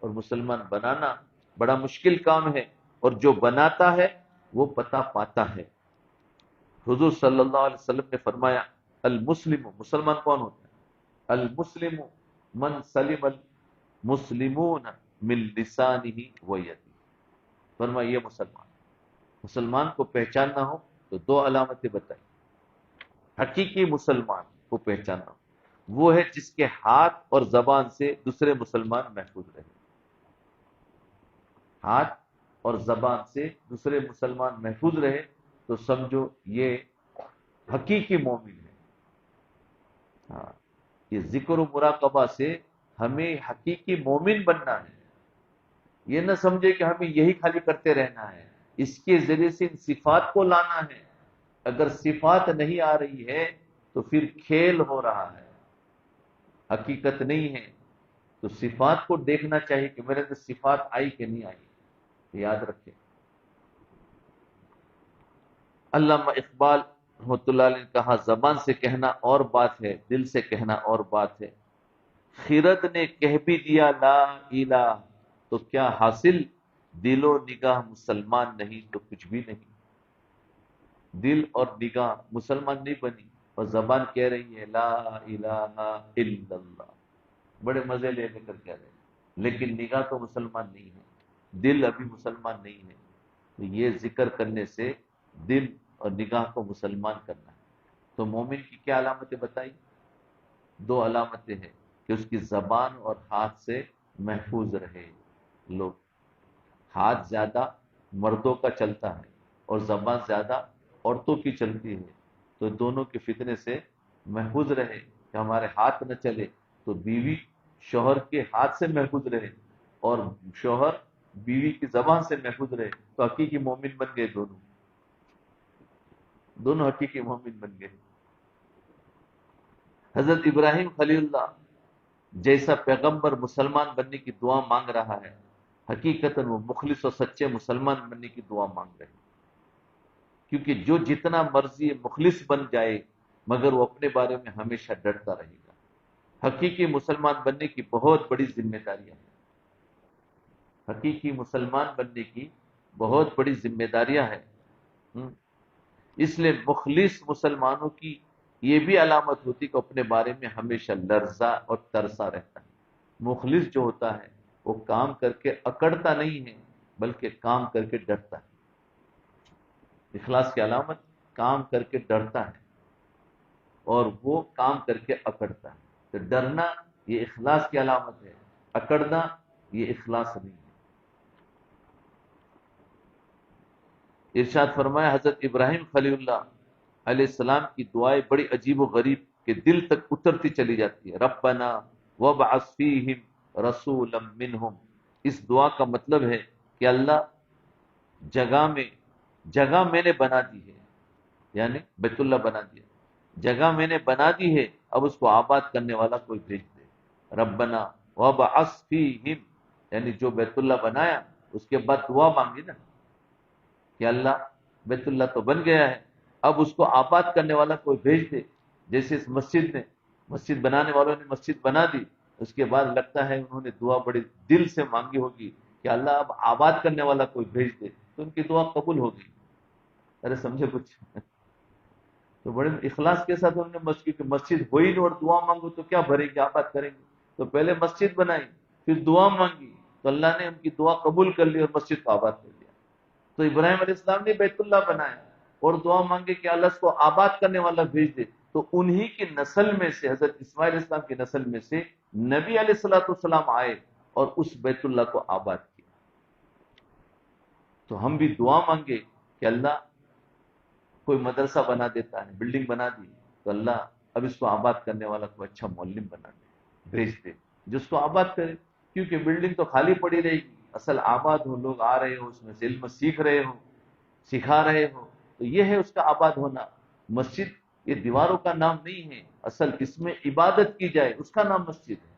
اور مسلمان بنانا بڑا مشکل کام ہے، اور جو بناتا ہے وہ پتہ پاتا ہے۔ حضور صلی اللہ علیہ وسلم نے فرمایا المسلم، مسلمان کون ہوتا ہے؟ المسلم من سلم المسلمون من لسانہ و یدہ۔ فرمایا یہ مسلمان کو پہچاننا ہو تو دو علامتیں بتائیں۔ حقیقی مسلمان کو پہچاننا وہ ہے جس کے ہاتھ اور زبان سے دوسرے مسلمان محفوظ رہے۔ ہاتھ اور زبان سے دوسرے مسلمان محفوظ رہے تو سمجھو یہ حقیقی مومن ہے۔ ہاں، یہ ذکر و مراقبہ سے ہمیں حقیقی مومن بننا ہے۔ یہ نہ سمجھے کہ ہمیں یہی خالی کرتے رہنا ہے، اس کے ذریعے سے ان صفات کو لانا ہے۔ اگر صفات نہیں آ رہی ہے تو پھر کھیل ہو رہا ہے، حقیقت نہیں ہے۔ تو صفات کو دیکھنا چاہیے کہ میرے اندر صفات آئی کہ نہیں آئی، یاد رکھیں۔ علامہ اقبال رحمۃ اللہ علیہ نے کہا زبان سے کہنا اور بات ہے، دل سے کہنا اور بات ہے۔ خرد نے کہہ بھی دیا لا الہ تو کیا حاصل، دل و نگاہ مسلمان نہیں تو کچھ بھی نہیں۔ دل اور نگاہ مسلمان نہیں بنی اور زبان کہہ رہی ہے لا الہ الا اللہ، بڑے مزے لے کر کہہ رہے ہیں، لیکن نگاہ تو مسلمان نہیں ہے، دل ابھی مسلمان نہیں ہے۔ تو یہ ذکر کرنے سے دل اور نگاہ کو مسلمان کرنا ہے۔ تو مومن کی کیا علامتیں بتائی؟ دو علامتیں ہیں کہ اس کی زبان اور ہاتھ سے محفوظ رہے۔ لوگ ہاتھ زیادہ مردوں کا چلتا ہے اور زبان زیادہ عورتوں کی چلتی ہے، تو دونوں کے فتنے سے محفوظ رہے کہ ہمارے ہاتھ نہ چلے۔ تو بیوی شوہر کے ہاتھ سے محفوظ رہے اور شوہر بیوی کی زبان سے محفوظ رہے، تو حقیقی مومن بن گئے دونوں حقیقی مومن بن گئے۔ حضرت ابراہیم خلیل اللہ جیسا پیغمبر مسلمان بننے کی دعا مانگ رہا ہے، حقیقتاً وہ مخلص اور سچے مسلمان بننے کی دعا مانگ رہے ہیں، کیونکہ جو جتنا مرضی مخلص بن جائے مگر وہ اپنے بارے میں ہمیشہ ڈرتا رہے گا۔ حقیقی مسلمان بننے کی بہت بڑی ذمہ داریاں ہیں، حقیقی مسلمان بننے کی بہت بڑی ذمہ داریاں ہیں۔ اس لیے مخلص مسلمانوں کی یہ بھی علامت ہوتی کہ اپنے بارے میں ہمیشہ لرزا اور ترسا رہتا ہے۔ مخلص جو ہوتا ہے وہ کام کر کے اکڑتا نہیں ہے بلکہ کام کر کے ڈرتا ہے۔ اخلاص کی علامت کام کر کے ڈرتا ہے اور وہ کام کر کے اکڑتا ہے۔ تو ڈرنا یہ اخلاص کی علامت ہے، اکڑنا یہ اخلاص نہیں ہے۔ ارشاد فرمایا حضرت ابراہیم خلیل اللہ علیہ السلام کی دعائیں بڑی عجیب و غریب کہ دل تک اترتی چلی جاتی ہے۔ ربنا وابعث فیہم رسولا منہم، اس دعا کا مطلب ہے کہ اللہ جگہ میں نے بنا دی ہے، یعنی بیت اللہ بنا دیا، جگہ میں نے بنا دی ہے، اب اس کو آباد کرنے والا کوئی بھیج دے۔ ربنا وابعث فیہم، یعنی جو بیت اللہ بنایا اس کے بعد دعا مانگی نا کہ اللہ بیت اللہ تو بن گیا ہے، اب اس کو آباد کرنے والا کوئی بھیج دے۔ جیسے اس مسجد بنانے والوں نے مسجد بنا دی، اس کے بعد لگتا ہے انہوں نے دعا بڑی دل سے مانگی ہوگی کہ اللہ اب آباد کرنے والا کوئی بھیج دے، تو ان کی دعا قبول ہو گئی۔ ارے سمجھے کچھ؟ تو بڑے اخلاص کے ساتھ انہوں نے مسجد ہوئی نہیں اور دعا مانگو تو کیا بھریں گے، آباد کریں گے؟ تو پہلے مسجد بنائی، پھر دعا مانگی، تو اللہ نے ان کی دعا قبول کر لی اور مسجد کو آباد کر دیا۔ تو ابراہیم علیہ السلام نے بیت اللہ بنایا اور دعا مانگے کہ اللہ اس کو آباد کرنے والا بھیج دے، تو انہی کی نسل میں سے، حضرت اسماعیل علیہ السلام کی نسل میں سے نبی علیہ السلام آئے اور اس بیت اللہ کو آباد کیا۔ تو ہم بھی دعا مانگے کہ اللہ کوئی مدرسہ بنا دیتا ہے، بلڈنگ بنا دی، تو اللہ اب اس کو آباد کرنے والا کوئی اچھا معلم بنا دے، بھیج دے جس کو آباد کرے، کیونکہ بلڈنگ تو خالی پڑی رہے گی، اصل آباد ہو، لوگ آ رہے ہو، اس میں سے علم سیکھ رہے ہو، سکھا رہے ہو، تو یہ ہے اس کا آباد ہونا۔ مسجد یہ دیواروں کا نام نہیں ہے، اصل اس میں عبادت کی جائے اس کا نام مسجد ہے۔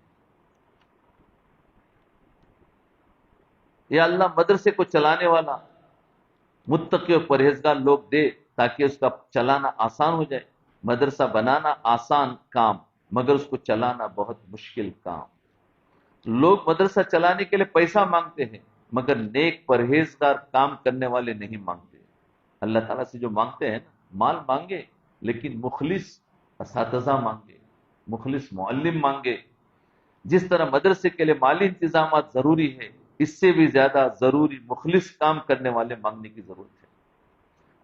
یا اللہ مدرسے کو چلانے والا متقی اور پرہیزگار لوگ دے تاکہ اس کا چلانا آسان ہو جائے۔ مدرسہ بنانا آسان کام مگر اس کو چلانا بہت مشکل کام۔ لوگ مدرسہ چلانے کے لیے پیسہ مانگتے ہیں مگر نیک پرہیزگار کام کرنے والے نہیں مانگتے۔ اللہ تعالیٰ سے جو مانگتے ہیں نا، مال مانگے لیکن مخلص اساتذہ مانگے، مخلص معلم مانگے۔ جس طرح مدرسے کے لیے مالی انتظامات ضروری ہے، اس سے بھی زیادہ ضروری مخلص کام کرنے والے مانگنے کی ضرورت ہے۔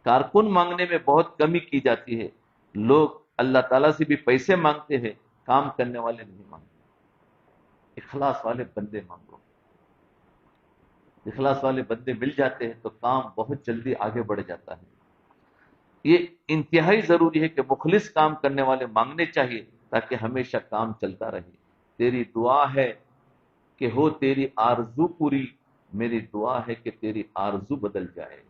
کارکن مانگنے میں بہت کمی کی جاتی ہے، لوگ اللہ تعالیٰ سے بھی پیسے مانگتے ہیں، کام کرنے والے نہیں مانگتے۔ اخلاص والے بندے مانگو، اخلاص والے بندے مل جاتے ہیں تو کام بہت جلدی آگے بڑھ جاتا ہے۔ یہ انتہائی ضروری ہے کہ مخلص کام کرنے والے مانگنے چاہیے تاکہ ہمیشہ کام چلتا رہے۔ تیری دعا ہے کہ ہو تیری آرزو پوری، میری دعا ہے کہ تیری آرزو بدل جائے۔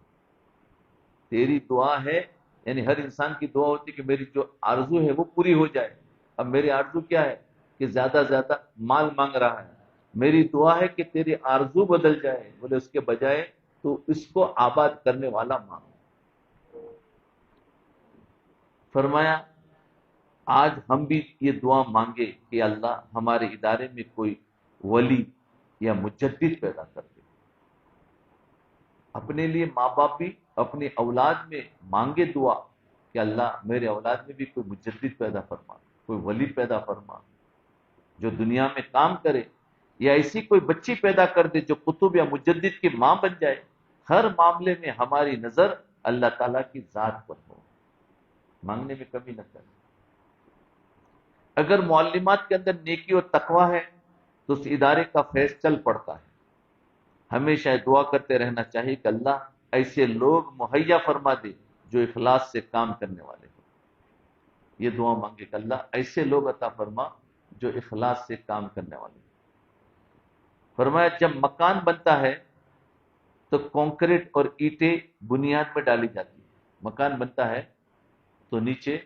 تیری دعا ہے، یعنی ہر انسان کی دعا ہوتی ہے کہ میری جو آرزو ہے وہ پوری ہو جائے۔ اب میری آرزو کیا ہے کہ زیادہ زیادہ مال مانگ رہا ہے، میری دعا ہے کہ تیری آرزو بدل جائے، بولے اس کے بجائے تو اس کو آباد کرنے والا مانگ۔ فرمایا آج ہم بھی یہ دعا مانگے کہ اللہ ہمارے ادارے میں کوئی ولی یا مجدد پیدا کر دے۔ اپنے لیے ماں باپ بھی اپنی اولاد میں مانگے دعا کہ اللہ میرے اولاد میں بھی کوئی مجدد پیدا فرما، کوئی ولی پیدا فرما جو دنیا میں کام کرے، یا ایسی کوئی بچی پیدا کر دے جو قطب یا مجدد کی ماں بن جائے۔ ہر معاملے میں ہماری نظر اللہ تعالیٰ کی ذات پر ہو، مانگنے میں کمی نہ کرے۔ اگر معلمات کے اندر نیکی اور تقوی ہے تو اس ادارے کا فیض چل پڑتا ہے۔ ہمیشہ دعا کرتے رہنا چاہیے کہ اللہ ایسے لوگ مہیا فرما دے جو اخلاص سے کام کرنے والے ہوں۔ یہ دعا مانگے کہ اللہ ایسے لوگ عطا فرما جو اخلاص سے کام کرنے والے ہوں۔ فرمایا جب مکان بنتا ہے تو کنکریٹ اور اینٹیں بنیاد میں ڈالی جاتی ہیں۔ مکان بنتا ہے تو نیچے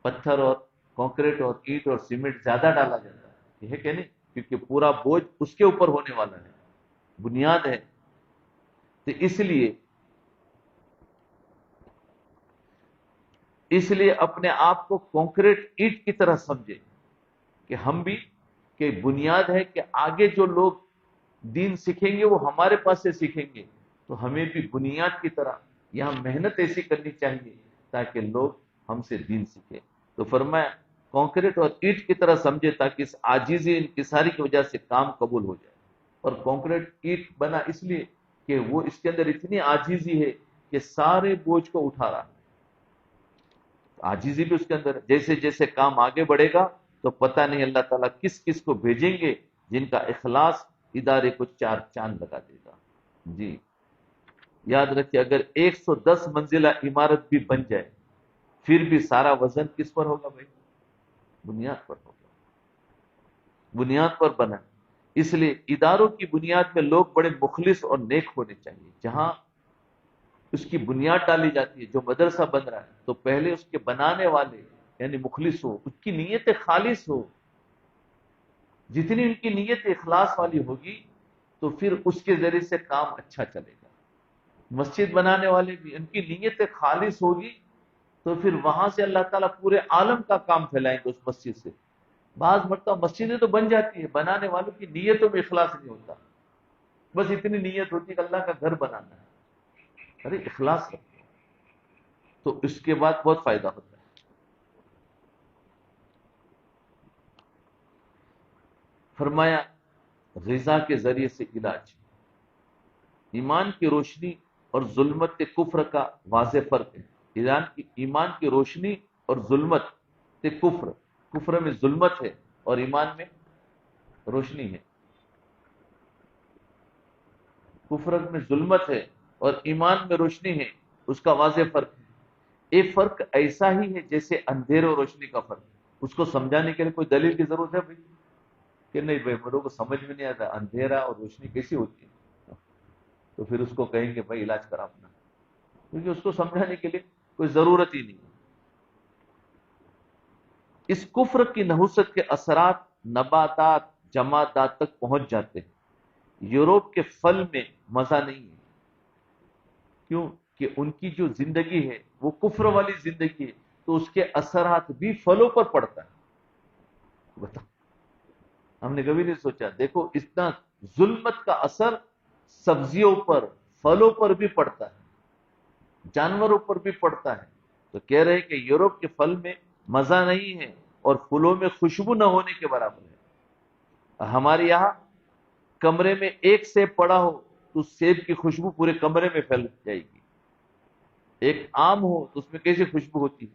پتھر اور کنکریٹ اور اینٹ اور سیمنٹ زیادہ ڈالا جاتا ہے، یہ ہے کہ نہیں؟ کیونکہ پورا بوجھ اس کے اوپر ہونے والا ہے، بنیاد ہے۔ تو اس لیے اپنے آپ کو کنکریٹ اینٹ کی طرح سمجھے کہ ہم بھی کہ بنیاد ہے کہ آگے جو لوگ دین سیکھیں گے وہ ہمارے پاس سے سیکھیں گے، تو ہمیں بھی بنیاد کی طرح یہاں محنت ایسی کرنی چاہیے تاکہ لوگ ہم سے دین سیکھیں. تو فرمایا کانکریٹ اور اینٹ کی طرح سمجھے تاکہ اس عاجزی انکساری کی وجہ سے کام قبول ہو جائے. اور کانکریٹ اینٹ بنا اس لیے کہ وہ اس کے اندر اتنی عاجزی ہے کہ سارے بوجھ کو اٹھا رہا ہے. عاجزی بھی اس کے اندر ہے. جیسے جیسے کام آگے بڑھے گا تو پتہ نہیں اللہ تعالیٰ کس کس کو بھیجیں گے جن کا اخلاص ادارے کو چار چاند لگا دے گا. جی یاد رکھیے اگر 110 منزلہ عمارت بھی بن جائے پھر بھی سارا وزن کس پر ہوگا بھائی؟ بنیاد پر ہوگا. بنیاد پر بنا. اس لیے اداروں کی بنیاد میں لوگ بڑے مخلص اور نیک ہونے چاہیے. جہاں اس کی بنیاد ڈالی جاتی ہے، جو مدرسہ بن رہا ہے، تو پہلے اس کے بنانے والے یعنی مخلص ہو، اس کی نیت خالص ہو. جتنی ان کی نیت اخلاص والی ہوگی تو پھر اس کے ذریعے سے کام اچھا چلے گا. مسجد بنانے والے بھی ان کی نیت خالص ہوگی تو پھر وہاں سے اللہ تعالیٰ پورے عالم کا کام پھیلائیں گے اس مسجد سے. بعض مرتبہ مسجدیں تو بن جاتی ہیں، بنانے والوں کی نیتوں میں اخلاص نہیں ہوتا. بس اتنی نیت ہوتی ہے کہ اللہ کا گھر بنانا ہے. ارے اخلاص رکھو تو اس کے بعد بہت فائدہ ہوتا ہے. فرمایا غذا کے ذریعے سے علاج. ایمان کی روشنی اور ظلمت کفر کا واضح فرق ہے. ایمان کی روشنی اور ظلمت کفر. کفر میں ظلمت ہے اور ایمان میں روشنی ہے. کفر میں ظلمت ہے اور ایمان میں روشنی ہے. اس کا واضح فرق ہے. ایک فرق ایسا ہی ہے جیسے اندھیرے اور روشنی کا فرق. اس کو سمجھانے کے لیے کوئی دلیل کی ضرورت ہے بھائی کہ نہیں بھائی میرے کو سمجھ میں نہیں آتا اندھیرا اور روشنی کیسی ہوتی ہے؟ تو پھر اس کو کہیں گے بھائی علاج کرا اپنا، کیونکہ اس کو سمجھانے کے لیے کوئی ضرورت ہی نہیں. اس کفر کی نحوست کے اثرات نباتات جمادات تک پہنچ جاتے ہیں. یوروپ کے پھل میں مزہ نہیں ہے. کیوں کہ ان کی جو زندگی ہے وہ کفر والی زندگی ہے، تو اس کے اثرات بھی پھلوں پر پڑتا ہے. بتا ہم نے کبھی نہیں سوچا. دیکھو اتنا ظلمت کا اثر سبزیوں پر پھلوں پر بھی پڑتا ہے، جانوروں پر بھی پڑتا ہے. تو کہہ رہے کہ یورپ کے پھل میں مزہ نہیں ہے اور پھلوں میں خوشبو نہ ہونے کے برابر ہے. ہمارے یہاں کمرے میں ایک سیب پڑا ہو تو سیب کی خوشبو پورے کمرے میں پھیل جائے گی. ایک آم ہو تو اس میں کیسی خوشبو ہوتی ہے.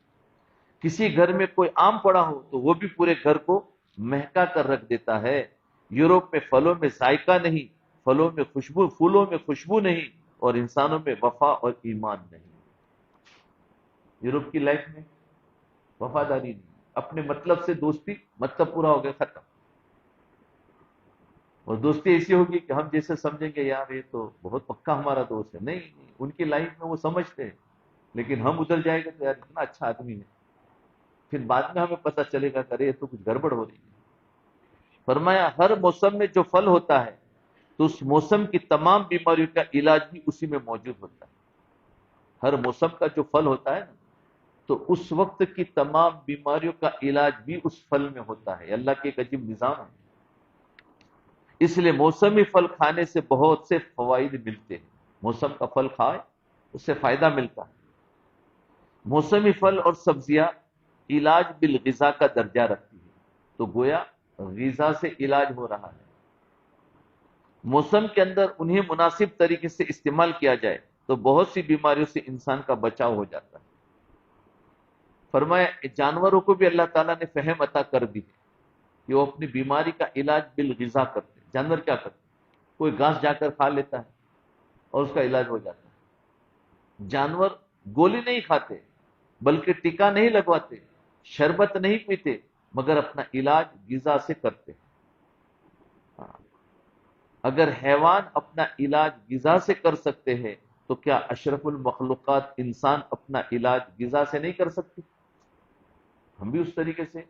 کسی گھر میں کوئی آم پڑا ہو تو وہ بھی پورے گھر کو مہکا کر رکھ دیتا ہے. یورپ میں پھلوں میں ذائقہ نہیں، پھلوں میں خوشبو، پھولوں میں خوشبو نہیں، اور انسانوں میں وفا اور ایمان نہیں. یورپ کی لائف میں وفاداری نہیں، اپنے مطلب سے دوستی، مطلب پورا ہو گیا ختم. اور دوستی ایسی ہوگی کہ ہم جیسے سمجھیں گے یار یہ تو بہت پکا ہمارا دوست ہے. نہیں نہیں، ان کی لائف میں وہ سمجھتے ہیں، لیکن ہم ادھر جائیں گے تو یار اتنا اچھا آدمی ہے، پھر بعد میں ہمیں پتہ چلے گا کہ یہ تو کچھ گڑبڑ ہو رہی ہے. فرمایا ہر موسم میں جو پھل ہوتا ہے تو اس موسم کی تمام بیماریوں کا علاج بھی اسی میں موجود ہوتا ہے. ہر موسم کا جو پھل ہوتا ہے نا تو اس وقت کی تمام بیماریوں کا علاج بھی اس پھل میں ہوتا ہے. اللہ کے ایک عجیب نظام ہے. اس لیے موسمی پھل کھانے سے بہت سے فوائد ملتے ہیں. موسم کا پھل کھائے اس سے فائدہ ملتا ہے. موسمی پھل اور سبزیاں علاج بالغذا کا درجہ رکھتی ہے، تو گویا غذا سے علاج ہو رہا ہے. موسم کے اندر انہیں مناسب طریقے سے استعمال کیا جائے تو بہت سی بیماریوں سے انسان کا بچاؤ ہو جاتا ہے. فرمایا جانوروں کو بھی اللہ تعالیٰ نے فہم عطا کر دی کہ وہ اپنی بیماری کا علاج بالغذا کرتے ہیں. جانور کیا کرتے ہیں؟ کوئی گھاس جا کر کھا لیتا ہے اور اس کا علاج ہو جاتا ہے. جانور گولی نہیں کھاتے، بلکہ ٹیکا نہیں لگواتے، شربت نہیں پیتے، مگر اپنا علاج غذا سے کرتے ہیں. اگر حیوان اپنا علاج غذا سے کر سکتے ہیں تو کیا اشرف المخلوقات انسان اپنا علاج غذا سے نہیں کر سکتے؟ ہم بھی اس طریقے سے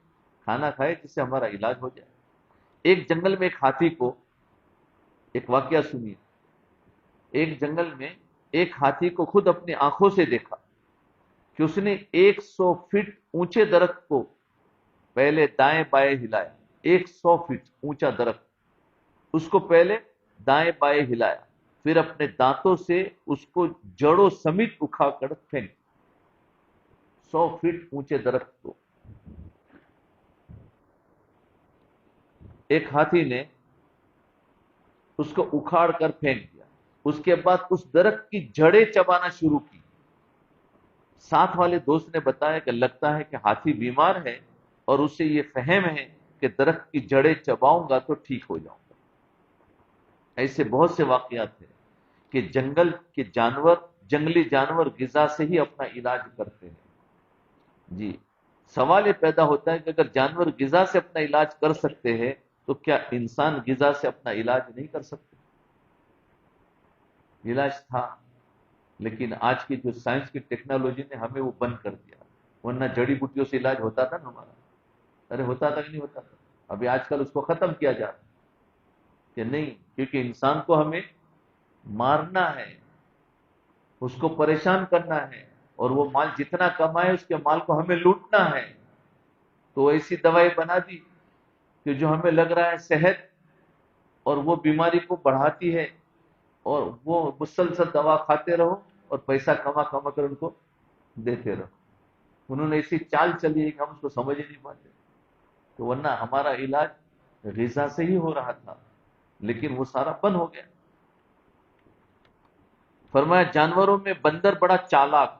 کھانا کھائے جس سے ہمارا علاج ہو جائے. ایک جنگل میں ایک ہاتھی کو، ایک واقعہ سنیے. ایک جنگل میں ایک ہاتھی کو خود اپنی آنکھوں سے دیکھا کہ اس نے 100 فٹ اونچے درخت کو پہلے دائیں بائیں ہلایا. 100 فٹ اونچا درخت، اس کو پہلے دائیں بائیں ہلایا، پھر اپنے دانتوں سے اس کو جڑوں سمیت اکھا کر پھینک، 100 فٹ اونچے درخت کو۔ ایک ہاتھی نے اس کو اکھاڑ کر پھینک دیا، اس کے بعد اس درخت کی جڑیں چبانا شروع کی۔ ساتھ والے دوست نے بتایا کہ لگتا ہے کہ ہاتھی بیمار ہے اور اسے یہ فہم ہے کہ درخت کی جڑیں چباؤں گا تو ٹھیک ہو جاؤں گا۔ ایسے بہت سے واقعات ہیں کہ جنگل کے جانور، جنگلی جانور غذا سے ہی اپنا علاج کرتے ہیں۔ جی، سوال یہ پیدا ہوتا ہے کہ اگر جانور غذا سے اپنا علاج کر سکتے ہیں تو کیا انسان غذا سے اپنا علاج نہیں کر سکتے؟ علاج تھا، لیکن آج کی جو سائنس کی ٹیکنالوجی نے ہمیں وہ بند کر دیا، ورنہ جڑی بوٹیوں سے علاج ہوتا تھا نا ہمارا۔ ارے ہوتا تھا کہ نہیں ہوتا تھا؟ ابھی آج کل اس کو ختم کیا جا رہا ہے کہ نہیں، کیونکہ انسان کو ہمیں مارنا ہے، اس کو پریشان کرنا ہے، اور وہ مال جتنا کمائے اس کے مال کو ہمیں لوٹنا ہے۔ تو ایسی دوائی بنا دی کہ جو ہمیں لگ رہا ہے صحت، اور وہ بیماری کو بڑھاتی ہے، اور وہ مسلسل دوا کھاتے رہو اور پیسہ کما کما کر ان کو دیتے رہو۔ انہوں نے ایسی چال چلی ہے کہ ہم اس کو سمجھ ہی نہیں پاتے۔ تو ورنہ ہمارا علاج غذا سے ہی ہو رہا تھا، لیکن وہ سارا بند ہو گیا۔ فرمایا جانوروں میں بندر بڑا چالاک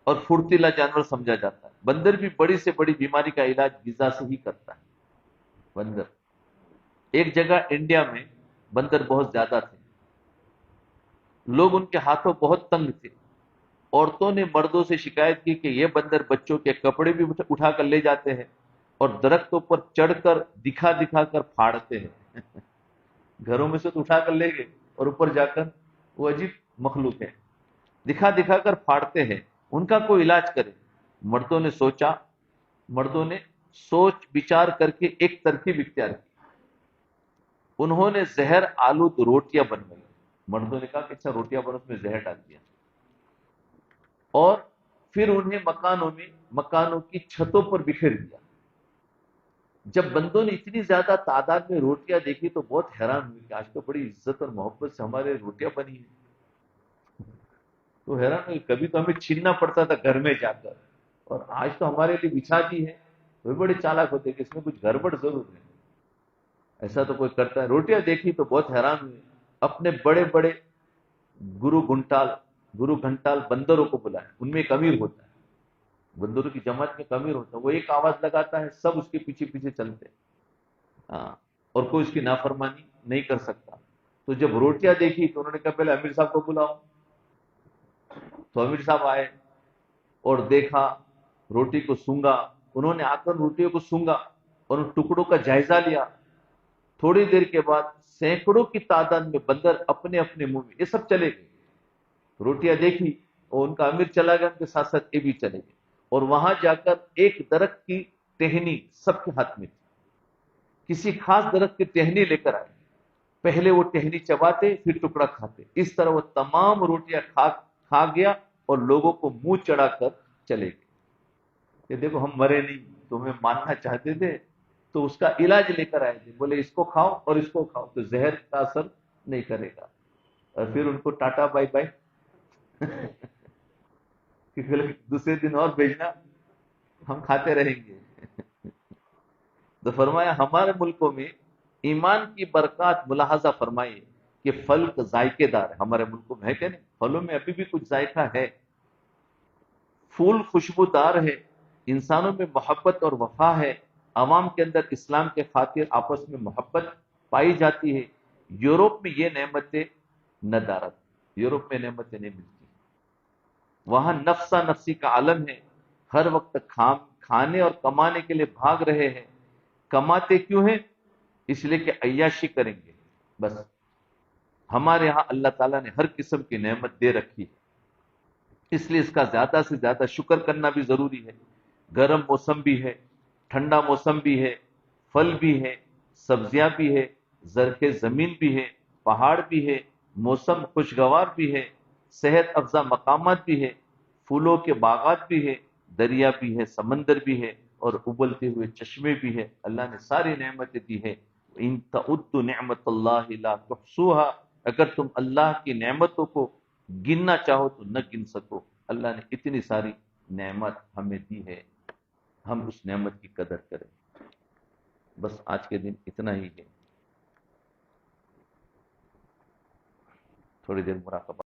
اور پھرتیلا جانور سمجھا جاتا ہے۔ بندر بھی بڑی سے بڑی بیماری کا علاج غذا سے ہی کرتا ہے۔ بندر، ایک جگہ انڈیا میں بندر بہت زیادہ تھے، لوگ ان کے ہاتھوں بہت تنگ تھے۔ عورتوں نے مردوں سے شکایت کی کہ یہ بندر بچوں کے کپڑے بھی اٹھا کر لے جاتے ہیں اور درختوں پر چڑھ کر دکھا دکھا کر پھاڑتے ہیں۔ گھروں میں سے تو اٹھا کر لے گئے اور اوپر جا کر، وہ عجیب مخلوق ہے، دکھا دکھا کر پھاڑتے ہیں، ان کا کوئی علاج کرے۔ مردوں نے سوچ بچار کر کے ایک ترکیب اختیار کی۔ انہوں نے زہر آلود روٹیاں بنوائی۔ مردوں نے کہا کہ اچھا روٹیاں بنو، اس میں زہر ڈال دیا، اور پھر انہیں مکانوں کی چھتوں پر بکھیر دیا۔ جب بندوں نے اتنی زیادہ تعداد میں روٹیاں دیکھی تو بہت حیران ہوئی کہ آج تو بڑی عزت اور محبت سے ہمارے روٹیاں بنی ہیں۔ تو حیران ہوئی، کبھی تو ہمیں چھیننا پڑتا تھا گھر میں جا کر، اور آج تو ہمارے لیے بچھا دی ہے۔ وہ بڑے چالاک ہوتے کہ اس میں کچھ گڑبڑ ضرور ہے، ایسا تو کوئی کرتا ہے۔ روٹیاں دیکھی تو بہت حیران ہوئے، اپنے بڑے بڑے گرو گھنٹال بندروں کو بلائے۔ ان میں ایک امیر ہوتا ہے، بندروں کی جماعت میں ایک امیر ہوتا ہے، وہ ایک آواز لگاتا ہے، سب اس کے پیچھے پیچھے چلتے ہیں، ہاں، اور کوئی اس کی نافرمانی نہیں کر سکتا۔ تو جب روٹیاں دیکھی تو انہوں نے کہا پہلے امیر صاحب کو بلاؤ۔ تو امیر صاحب آئے اور دیکھا، روٹی کو سونگا، انہوں نے آ کر روٹیوں کو سونگا اور ان ٹکڑوں کا جائزہ لیا۔ تھوڑی دیر کے بعد سینکڑوں کی تعداد میں بندر اپنے اپنے منہ میں، یہ سب چلے گئے۔ روٹیاں دیکھی اور ان کا امیر چلا گیا، ان کے ساتھ ساتھ یہ بھی چلے گئے، اور وہاں جا کر ایک درخت کی ٹہنی سب کے ہاتھ میں تھی، کسی خاص درخت کی ٹہنی لے کر آئے، پہلے وہ ٹہنی چباتے پھر ٹکڑا کھاتے، اس طرح وہ تمام روٹیاں کھا گیا اور لوگوں کو منہ چڑھا کر چلے گئے کہ دیکھو ہم مرے نہیں، تمہیں ماننا چاہتے تھے تو اس کا علاج لے کر آئے تھے، بولے اس کو کھاؤ اور اس کو کھاؤ تو زہر کا اثر نہیں کرے گا۔ اور پھر ان کو ٹاٹا بائی بائی، کہ دوسرے دن اور بھیجنا، ہم کھاتے رہیں گے۔ تو فرمایا ہمارے ملکوں میں ایمان کی برکات ملاحظہ فرمائیے کہ پھل ذائقے دار ہے، ہمارے ملکوں میں ہے کہ نہیں؟ پھلوں میں ابھی بھی کچھ ذائقہ ہے، پھول خوشبودار ہے، انسانوں میں محبت اور وفا ہے، عوام کے اندر اسلام کے خاطر آپس میں محبت پائی جاتی ہے۔ یورپ میں یہ نعمتیں ندارت، یورپ میں نعمتیں نہیں ملتی، وہاں نفسا نفسی کا عالم ہے، ہر وقت کھانے اور کمانے کے لیے بھاگ رہے ہیں۔ کماتے کیوں ہیں؟ اس لیے کہ عیاشی کریں گے بس۔ ہمارے یہاں اللہ تعالیٰ نے ہر قسم کی نعمت دے رکھی ہے، اس لیے اس کا زیادہ سے زیادہ شکر کرنا بھی ضروری ہے۔ گرم موسم بھی ہے، ٹھنڈا موسم بھی ہے، پھل بھی ہے، سبزیاں بھی ہے، زرخیز زمین بھی ہے، پہاڑ بھی ہے، موسم خوشگوار بھی ہے، صحت افزا مقامات بھی ہے، پھولوں کے باغات بھی ہے، دریا بھی ہے، سمندر بھی ہے، اور ابلتے ہوئے چشمے بھی ہے۔ اللہ نے ساری نعمتیں دی ہے۔ ان تعدوا نعمت اللہ لا تحصوها، اگر تم اللہ کی نعمتوں کو گننا چاہو تو نہ گن سکو. اللہ نے اتنی ساری نعمت ہمیں دی ہے، ہم اس نعمت کی قدر کریں. بس آج کے دن اتنا ہی ہے. تھوڑی دیر مراقبہ.